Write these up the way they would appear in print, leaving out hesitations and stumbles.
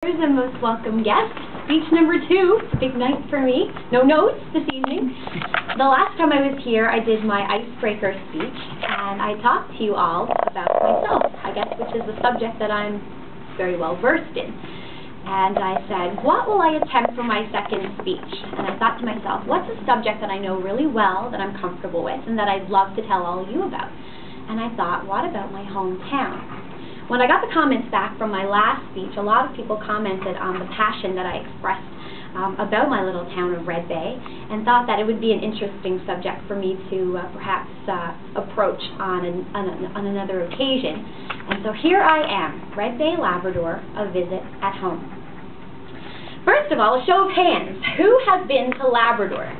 And most welcome guest. Speech number 2. It's a big night for me. No notes this evening. The last time I was here, I did my icebreaker speech, and I talked to you all about myself, I guess, which is a subject that I'm very well versed in. And I said, what will I attempt for my second speech? And I thought to myself, what's a subject that I know really well, that I'm comfortable with, and that I'd love to tell all of you about? And I thought, what about my hometown? When I got the comments back from my last speech, a lot of people commented on the passion that I expressed about my little town of Red Bay, and thought that it would be an interesting subject for me to perhaps approach on another occasion. And so here I am, Red Bay, Labrador, a visit at home. First of all, a show of hands. Who has been to Labrador?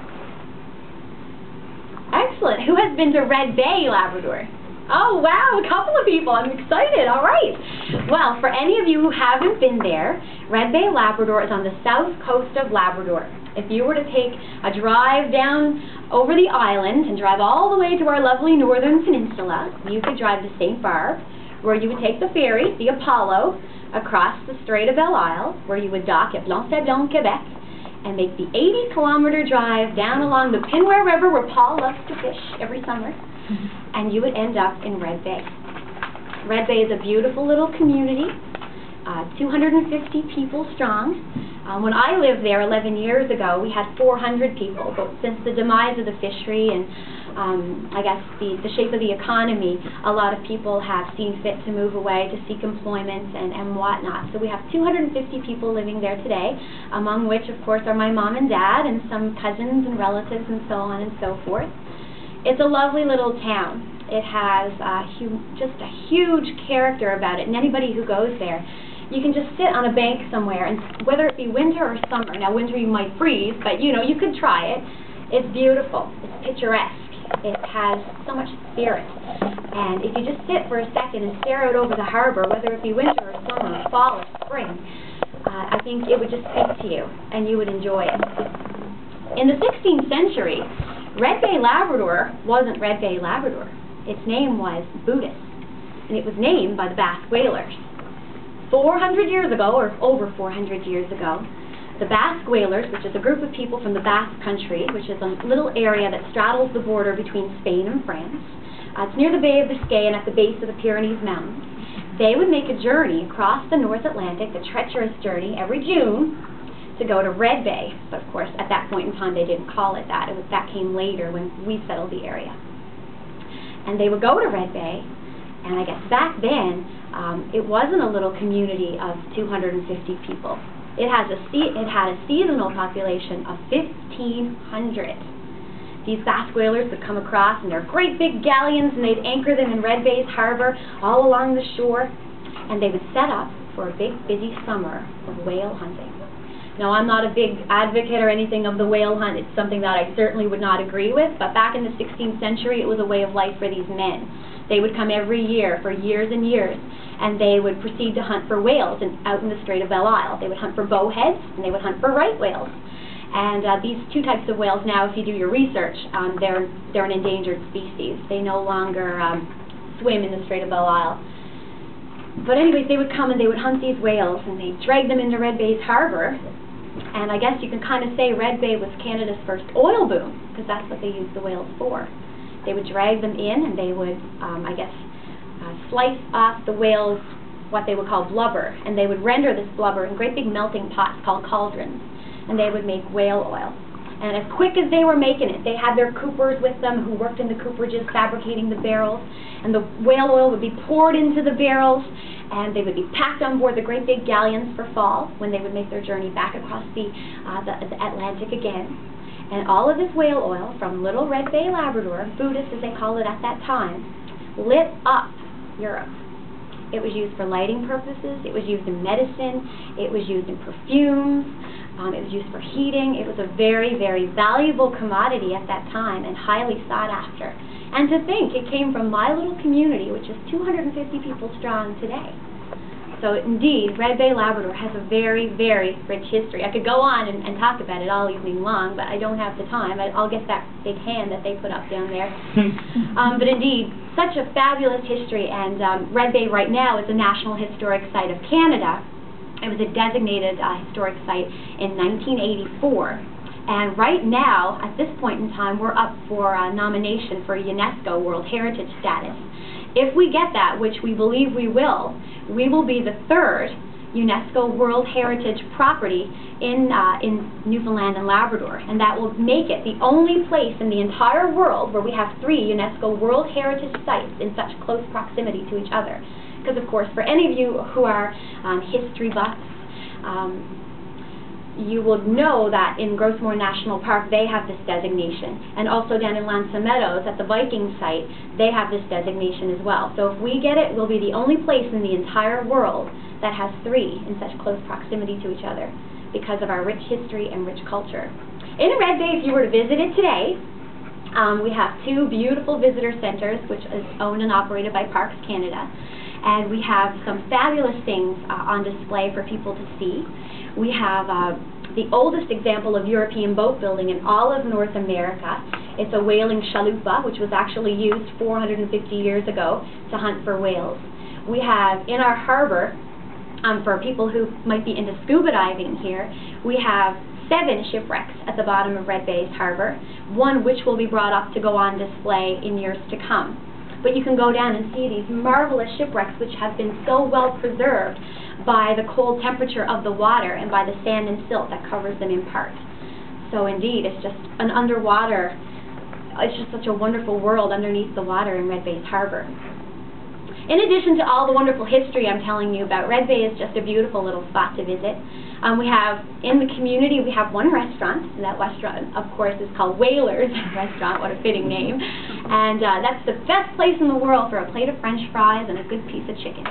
Excellent. Who has been to Red Bay, Labrador? Oh, wow, a couple of people. I'm excited. All right. Well, for any of you who haven't been there, Red Bay, Labrador is on the south coast of Labrador. If you were to take a drive down over the island and drive all the way to our lovely northern peninsula, you could drive to St. Barbe, where you would take the ferry, the Apollo, across the Strait of Belle Isle, where you would dock at Blanc-Sablon, Quebec, and make the 80-kilometer drive down along the Pinware River, where Paul loves to fish every summer. And you would end up in Red Bay. Red Bay is a beautiful little community, 250 people strong. When I lived there 11 years ago, we had 400 people, but since the demise of the fishery and I guess the shape of the economy, a lot of people have seen fit to move away to seek employment and whatnot. So we have 250 people living there today, among which, of course, are my mom and dad and some cousins and relatives and so on and so forth. It's a lovely little town. It has just a huge character about it, and anybody who goes there, you can just sit on a bank somewhere, and whether it be winter or summer, now winter you might freeze, but you know, you could try it. It's beautiful. It's picturesque. It has so much spirit. And if you just sit for a second and stare out over the harbor, whether it be winter or summer, fall or spring, I think it would just speak to you, and you would enjoy it. In the 16th century, Red Bay, Labrador wasn't Red Bay, Labrador. Its name was Budas, and it was named by the Basque whalers. 400 years ago, or over 400 years ago, the Basque whalers, which is a group of people from the Basque country, which is a little area that straddles the border between Spain and France. It's near the Bay of Biscay and at the base of the Pyrenees Mountains. They would make a journey across the North Atlantic, a treacherous journey, every June, to go to Red Bay, but of course at that point in time they didn't call it that. That came later when we settled the area. And they would go to Red Bay, and I guess back then it wasn't a little community of 250 people. It had a seasonal population of 1,500. These Basque whalers would come across in their great big galleons, and they'd anchor them in Red Bay's harbor all along the shore, and they would set up for a big busy summer of whale hunting. Now, I'm not a big advocate or anything of the whale hunt. It's something that I certainly would not agree with, but back in the 16th century, it was a way of life for these men. They would come every year for years and years, and they would proceed to hunt for whales out in the Strait of Belle Isle. They would hunt for bowheads, and they would hunt for right whales. And these two types of whales now, if you do your research, they're an endangered species. They no longer swim in the Strait of Belle Isle. But anyways, they would come and they would hunt these whales, and they'd drag them into Red Bay's harbor. And I guess you can kind of say Red Bay was Canada's first oil boom, because that's what they used the whales for. They would drag them in, and they would, I guess, slice off the whales what they would call blubber, and they would render this blubber in great big melting pots called cauldrons, and they would make whale oil. And as quick as they were making it, they had their coopers with them who worked in the cooperages fabricating the barrels, and the whale oil would be poured into the barrels, and they would be packed on board the great big galleons for fall when they would make their journey back across the Atlantic again. And all of this whale oil from little Red Bay, Labrador, Budas as they called it at that time, lit up Europe. It was used for lighting purposes, it was used in medicine, it was used in perfumes, it was used for heating. It was a very, very valuable commodity at that time and highly sought after. And to think it came from my little community, which is 250 people strong today. So indeed, Red Bay, Labrador has a very, very rich history. I could go on and talk about it all evening long, but I don't have the time. I'll get that big hand that they put up down there. But indeed, such a fabulous history, and Red Bay right now is a National Historic Site of Canada. It was a designated historic site in 1984. And right now, at this point in time, we're up for a nomination for UNESCO World Heritage status. If we get that, which we believe we will be the third UNESCO World Heritage property in Newfoundland and Labrador, and that will make it the only place in the entire world where we have 3 UNESCO World Heritage sites in such close proximity to each other. Because, of course, for any of you who are history buffs, you will know that in Grossmoor National Park they have this designation, and also down in Lansa Meadows at the Viking site they have this designation as well. So if we get it, we'll be the only place in the entire world that has 3 in such close proximity to each other because of our rich history and rich culture. In Red Bay, if you were to visit it today, we have 2 beautiful visitor centers, which is owned and operated by Parks Canada, and we have some fabulous things on display for people to see. We have the oldest example of European boat building in all of North America. It's a whaling chalupa, which was actually used 450 years ago to hunt for whales. We have in our harbor, for people who might be into scuba diving here, we have 7 shipwrecks at the bottom of Red Bay's harbor, one which will be brought up to go on display in years to come. But you can go down and see these marvelous shipwrecks which have been so well preserved by the cold temperature of the water and by the sand and silt that covers them in part. So indeed, it's just an underwater, it's just such a wonderful world underneath the water in Red Bay's harbor. In addition to all the wonderful history I'm telling you about, Red Bay is just a beautiful little spot to visit. We have, in the community, we have one restaurant, and that restaurant, of course, is called Whalers Restaurant, what a fitting name. And that's the best place in the world for a plate of French fries and a good piece of chicken.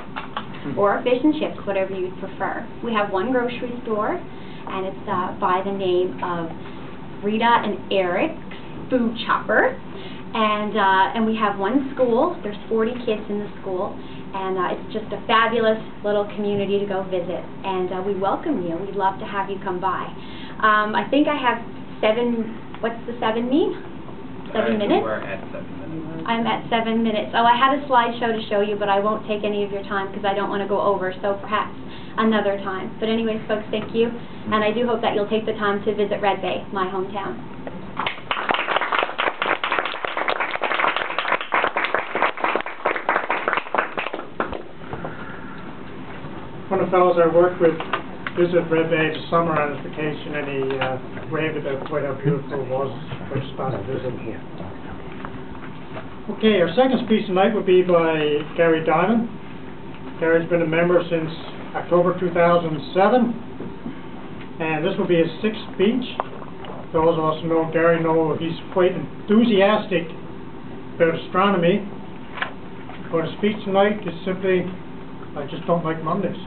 Or fish and chips, whatever you prefer. We have one grocery store, and it's by the name of Rita and Eric's Food Chopper. And we have one school. There's 40 kids in the school, and it's just a fabulous little community to go visit. And we welcome you. We'd love to have you come by. I think I have 7. What's the 7 mean? 7 minutes? We're at 7 minutes. I'm at 7 minutes. Oh, I had a slideshow to show you, but I won't take any of your time because I don't want to go over, so perhaps another time. But anyways, folks, thank you, and I do hope that you'll take the time to visit Red Bay, my hometown. One of the fellows I worked with visited Red Bay this summer on his vacation, and he raved about quite how beautiful it was, which spot to visit. Okay, our second speech tonight will be by Gary Diamond. Gary's been a member since October 2007, and this will be his 6th speech. Those of us who know Gary know he's quite enthusiastic about astronomy, but his speech tonight is simply, I just don't like Mondays.